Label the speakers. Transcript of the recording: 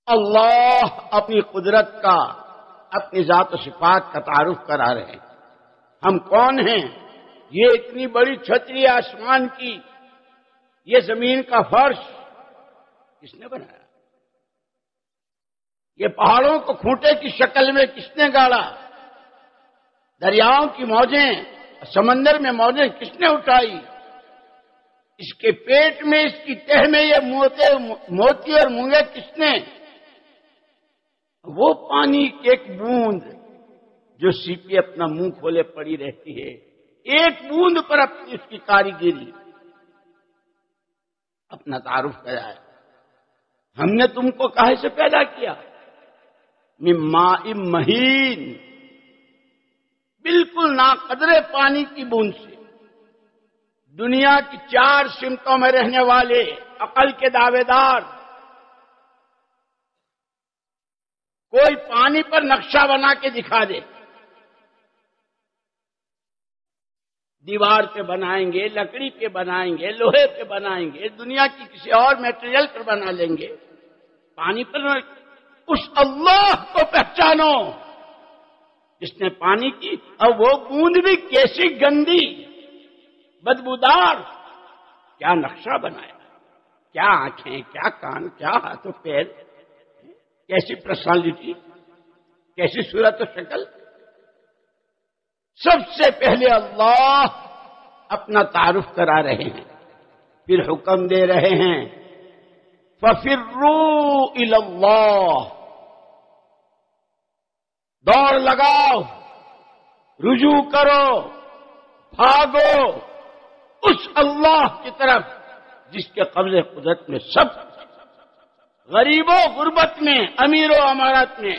Speaker 1: اللہ اپنی قدرت کا، اپنی ذات و صفات کا تعارف کرا رہے ہیں۔ ہم کون ہیں؟ یہ اتنی بڑی چھتری آسمان کی، یہ زمین کا فرش کس نے بنایا؟ یہ پہاڑوں کو کھوٹے کی شکل میں کس نے گاڑا؟ دریاؤں کی موجیں، سمندر میں موجیں کس نے اٹھائی؟ اس کے پیٹ میں، اس کی تہ میں یہ موتی اور مونگے کس نے؟ وہ پانی کی ایک بوند جو سیپی اپنا منہ کھولے پڑی رہتی ہے، ایک بوند پر اپنی اس کی کاریگری، اپنا تعارف کیا ہے۔ ہم نے تم کو کاہے سے پیدا کیا؟ من ماء مہین، بالکل ناقدر پانی کی بوند سے۔ دنیا کی 4 سمتوں میں رہنے والے عقل کے دعوے دار کوئی پانی پر نقشہ بنا کے دکھا دے، دیوار پہ بنائیں گے، لکڑی پہ بنائیں گے، لوہے پہ بنائیں گے، دنیا کی کسی اور میٹیریل پر بنا لیں گے، پانی پر اس اللہ کو پہچانو جس نے پانی کی، اور وہ بوند بھی کیسی گندی بدبودار، کیا نقشہ بنایا، کیا آنکھیں، کیا کان، کیا ہاتھ و پیر، کیسی پرسنالٹی، کیسی صورت و شکل۔ سب سے پہلے اللہ اپنا تعارف کرا رہے ہیں، پھر حکم دے رہے ہیں فَفِرُّوا إِلَى اللَّهِ، دوڑ لگاؤ، رجوع کرو، بھاگو اس اللہ کی طرف جس کے قبضے قدرت میں سب، غریب و غربت میں، امیر و امارت میں،